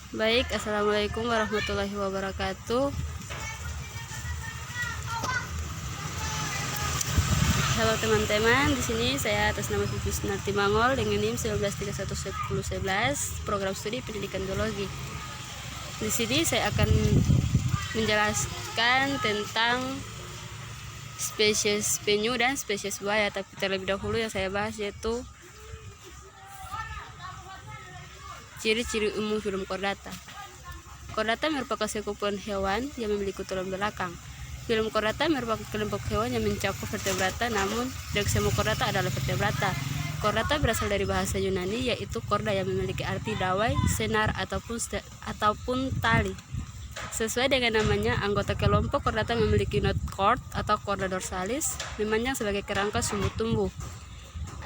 Baik, assalamualaikum warahmatullahi wabarakatuh. Halo teman-teman, di sini saya atas nama Vivi Sunarti Mangol dengan NIM 19311011 program studi pendidikan biologi. Di sini saya akan menjelaskan tentang spesies penyu dan spesies buaya, tapi terlebih dahulu yang saya bahas yaitu ciri-ciri umum film chordata. Chordata merupakan sekumpulan hewan yang memiliki tulang belakang. Film chordata merupakan kelompok hewan yang mencakup vertebrata, namun tidak semua chordata adalah vertebrata. Chordata berasal dari bahasa Yunani, yaitu chorda yang memiliki arti dawai, senar, ataupun tali. Sesuai dengan namanya, anggota kelompok chordata memiliki note chord atau chorda dorsalis, memanjang sebagai kerangka sumbu tumbuh.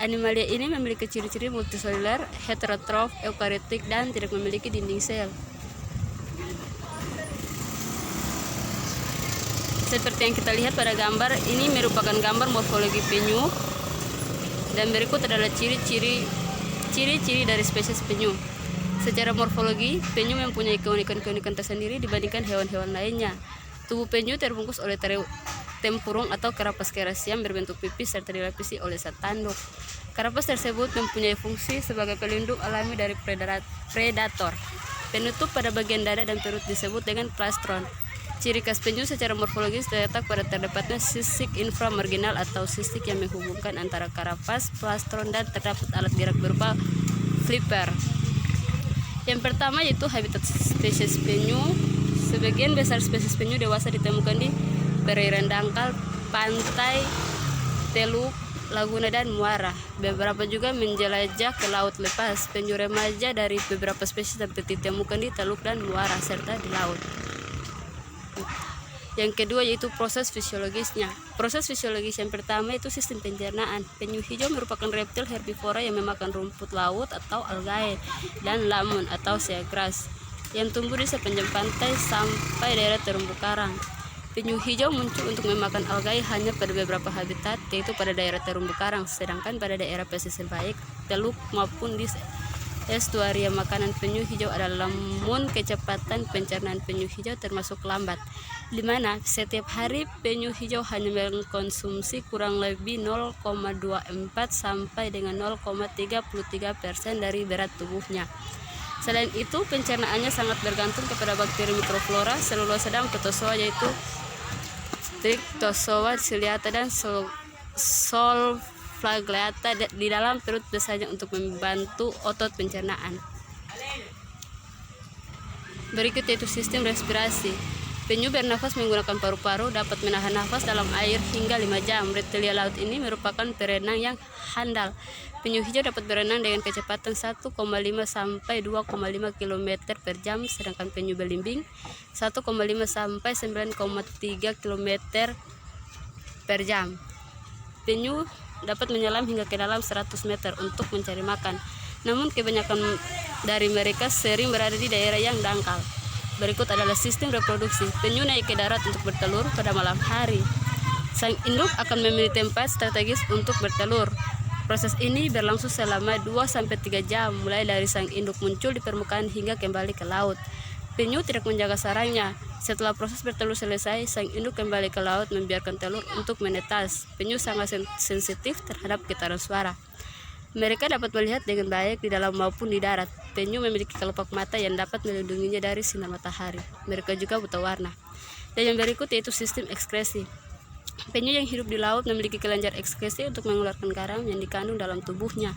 Animalia ini memiliki ciri-ciri multiseluler, heterotrof, eukariotik, dan tidak memiliki dinding sel. Seperti yang kita lihat pada gambar, ini merupakan gambar morfologi penyu, dan berikut adalah ciri-ciri dari spesies penyu. Secara morfologi, penyu mempunyai keunikan-keunikan tersendiri dibandingkan hewan-hewan lainnya. Tubuh penyu terbungkus oleh tempurung atau karapas keras yang berbentuk pipis serta dilapisi oleh zat tanduk. Karapas tersebut mempunyai fungsi sebagai pelindung alami dari predator. Penutup pada bagian dada dan perut disebut dengan plastron. Ciri khas penyu secara morfologis terletak pada terdapatnya sisik inframarginal atau sisik yang menghubungkan antara karapas, plastron, dan terdapat alat gerak berupa flipper. Yang pertama yaitu habitat spesies penyu. Sebagian besar spesies penyu dewasa ditemukan di perairan dangkal, pantai, teluk, laguna, dan muara. Beberapa juga menjelajah ke laut lepas. Penyu remaja dari beberapa spesies dapat ditemukan di teluk dan muara serta di laut. Yang kedua yaitu proses fisiologisnya. Proses fisiologis yang pertama itu sistem pencernaan. Penyu hijau merupakan reptil herbivora yang memakan rumput laut atau algae dan lamun atau seagrass yang tumbuh di sepanjang pantai sampai daerah terumbu karang. Penyu hijau muncul untuk memakan algae hanya pada beberapa habitat, yaitu pada daerah terumbu karang, sedangkan pada daerah pesisir baik, teluk maupun di estuaria makanan penyu hijau adalah namun kecepatan pencernaan penyu hijau termasuk lambat, di mana setiap hari penyu hijau hanya mengkonsumsi kurang lebih 0,24 sampai dengan 0,33% dari berat tubuhnya. Selain itu, pencernaannya sangat bergantung kepada bakteri mikroflora selulosa dan protozoa, yaitu Trichozoa ciliata dan Solflagellae di dalam perut biasanya untuk membantu otot pencernaan. Berikut yaitu sistem respirasi. Penyu bernafas menggunakan paru-paru, dapat menahan nafas dalam air hingga 5 jam. Reptilia laut ini merupakan perenang yang handal. Penyu hijau dapat berenang dengan kecepatan 1,5 sampai 2,5 km per jam, sedangkan penyu belimbing 1,5 sampai 9,3 km per jam. Penyu dapat menyelam hingga ke dalam 100 meter untuk mencari makan. Namun kebanyakan dari mereka sering berada di daerah yang dangkal. Berikut adalah sistem reproduksi. Penyu naik ke darat untuk bertelur pada malam hari. Sang induk akan memilih tempat strategis untuk bertelur. Proses ini berlangsung selama 2-3 jam, mulai dari sang induk muncul di permukaan hingga kembali ke laut. Penyu tidak menjaga sarangnya. Setelah proses bertelur selesai, sang induk kembali ke laut membiarkan telur untuk menetas. Penyu sangat sensitif terhadap getaran suara. Mereka dapat melihat dengan baik di dalam maupun di darat. Penyu memiliki kelopak mata yang dapat melindunginya dari sinar matahari. Mereka juga buta warna. Dan yang berikut yaitu sistem ekskresi. Penyu yang hidup di laut memiliki kelenjar ekskresi untuk mengeluarkan garam yang dikandung dalam tubuhnya.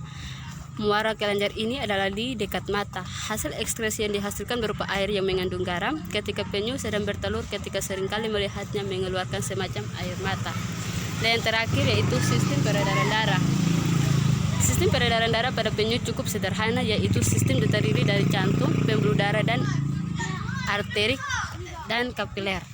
Muara kelenjar ini adalah di dekat mata. Hasil ekskresi yang dihasilkan berupa air yang mengandung garam ketika penyu sedang bertelur, ketika seringkali melihatnya mengeluarkan semacam air mata. Dan yang terakhir yaitu sistem peredaran darah. Sistem peredaran darah pada penyu cukup sederhana, yaitu sistem terdiri dari jantung, pembuluh darah, dan arteri dan kapiler.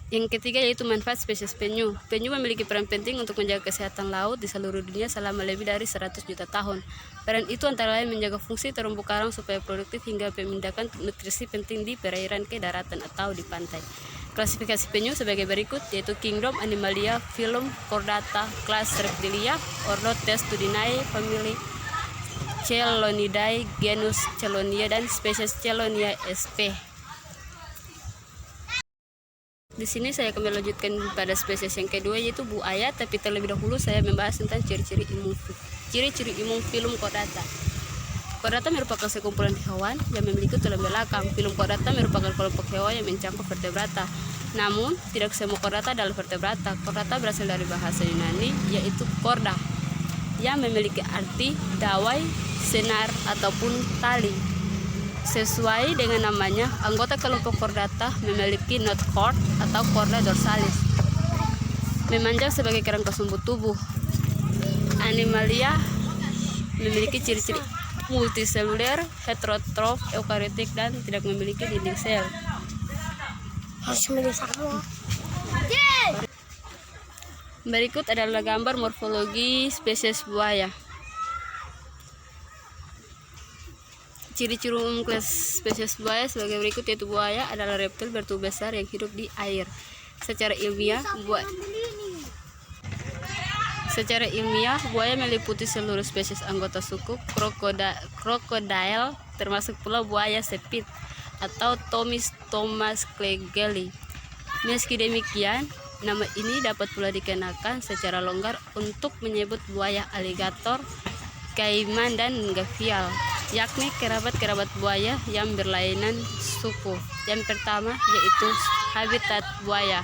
Yang ketiga yaitu manfaat spesies penyu. Penyu memiliki peran penting untuk menjaga kesehatan laut di seluruh dunia selama lebih dari 100 juta tahun. Peran itu antara lain menjaga fungsi terumbu karang supaya produktif hingga memindahkan nutrisi penting di perairan ke daratan atau di pantai. Klasifikasi penyu sebagai berikut, yaitu Kingdom Animalia, Phylum Chordata, kelas Reptilia, Ordo Testudinae, famili Chelonidae, genus Chelonia, dan spesies Chelonia sp. Di sini saya akan melanjutkan pada spesies yang kedua, yaitu buaya, tapi terlebih dahulu saya membahas tentang ciri-ciri umum Phylum Chordata. Chordata merupakan sekumpulan hewan yang memiliki tulang belakang. Phylum Chordata merupakan kelompok hewan yang mencakup vertebrata. Namun, tidak semua chordata adalah vertebrata. Chordata berasal dari bahasa Yunani, yaitu chorda, yang memiliki arti dawai, senar, ataupun tali. Sesuai dengan namanya, anggota kelompok chordata memiliki notochord atau chorda dorsalis, memanjang sebagai kerangka sumbu tubuh. Animalia memiliki ciri-ciri multiseluler, heterotrof, eukariotik, dan tidak memiliki dinding sel. Berikut adalah gambar morfologi spesies buaya. Ciri-ciri umum kelas spesies buaya sebagai berikut, yaitu buaya adalah reptil bertubuh besar yang hidup di air. Secara ilmiah, buaya meliputi seluruh spesies anggota suku krokodil, termasuk pula buaya sepit atau Thomas Klegeli. Meski demikian, nama ini dapat pula dikenakan secara longgar untuk menyebut buaya aligator, kaiman, dan gavial, yakni kerabat-kerabat buaya yang berlainan suku. Yang pertama yaitu habitat buaya.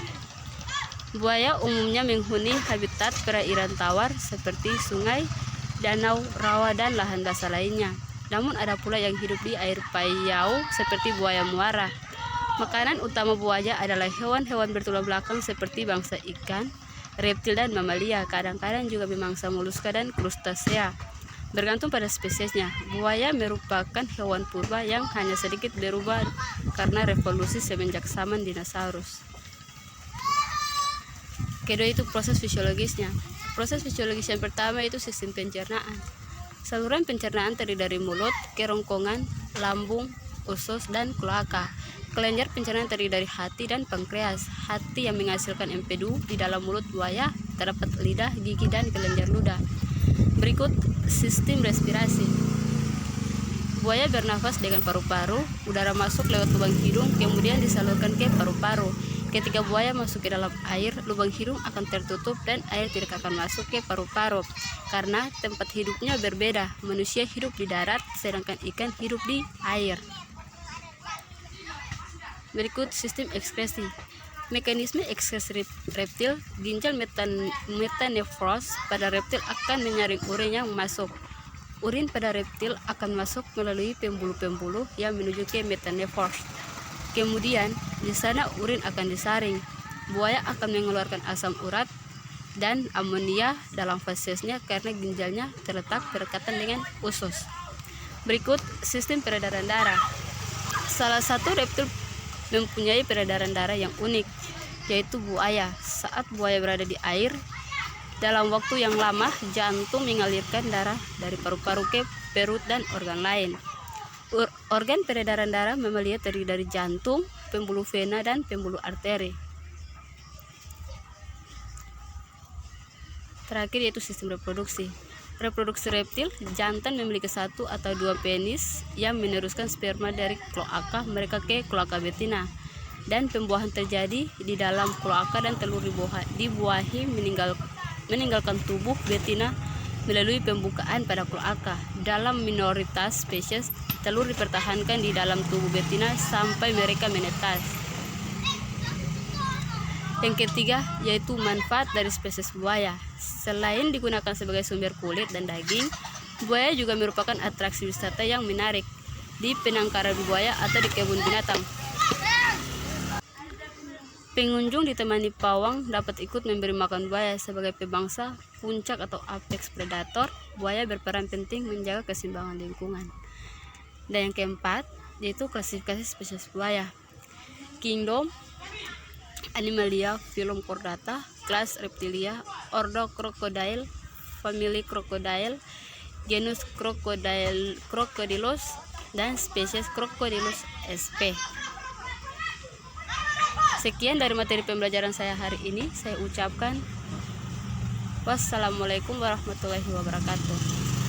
Buaya umumnya menghuni habitat perairan tawar seperti sungai, danau, rawa, dan lahan basah lainnya. Namun ada pula yang hidup di air payau seperti buaya muara. Makanan utama buaya adalah hewan-hewan bertulang belakang seperti bangsa ikan, reptil, dan mamalia. Kadang-kadang juga memangsa moluska dan krustasea. Bergantung pada spesiesnya, buaya merupakan hewan purba yang hanya sedikit berubah karena revolusi semenjak zaman dinosaurus. Kedua itu proses fisiologisnya. Proses fisiologis yang pertama itu sistem pencernaan. Saluran pencernaan terdiri dari mulut, kerongkongan, lambung, usus, dan kloaka. Kelenjar pencernaan terdiri dari hati dan pankreas. Hati yang menghasilkan empedu. Di dalam mulut buaya terdapat lidah, gigi, dan kelenjar ludah. Berikut sistem respirasi. Buaya bernafas dengan paru-paru. Udara masuk lewat lubang hidung, kemudian disalurkan ke paru-paru. Ketika buaya masuk ke dalam air, lubang hidung akan tertutup dan air tidak akan masuk ke paru-paru karena tempat hidupnya berbeda. Manusia hidup di darat, sedangkan ikan hidup di air. Berikut sistem ekskresi. Mekanisme ekskresi reptil, ginjal metanefros pada reptil akan menyaring urin yang masuk. Urin pada reptil akan masuk melalui pembuluh-pembuluh yang menuju ke metanefros. Kemudian di sana urin akan disaring. Buaya akan mengeluarkan asam urat dan amonia dalam fasesnya karena ginjalnya terletak berdekatan dengan usus. Berikut sistem peredaran darah. Salah satu reptil mempunyai peredaran darah yang unik, yaitu buaya. Saat buaya berada di air, dalam waktu yang lama jantung mengalirkan darah dari paru-paru ke perut dan organ lain. Organ peredaran darah mamalia terdiri dari jantung, pembuluh vena, dan pembuluh arteri. Terakhir yaitu sistem reproduksi. Reproduksi reptil, jantan memiliki satu atau dua penis yang meneruskan sperma dari kloaka mereka ke kloaka betina, dan pembuahan terjadi di dalam kloaka dan telur dibuahi meninggalkan tubuh betina melalui pembukaan pada kloaka. Dalam minoritas spesies, telur dipertahankan di dalam tubuh betina sampai mereka menetas. Yang ketiga yaitu manfaat dari spesies buaya. Selain digunakan sebagai sumber kulit dan daging, buaya juga merupakan atraksi wisata yang menarik di penangkaran buaya atau di kebun binatang. Pengunjung ditemani pawang dapat ikut memberi makan buaya. Sebagai pemangsa puncak atau apex predator, buaya berperan penting menjaga keseimbangan lingkungan. Dan yang keempat yaitu klasifikasi spesies buaya. Kingdom Animalia, Phylum Chordata, kelas Reptilia, Ordo Crocodile, famili Crocodile, genus Crocodylus, dan spesies Crocodylus sp. Sekian dari materi pembelajaran saya hari ini. Saya ucapkan wassalamualaikum warahmatullahi wabarakatuh.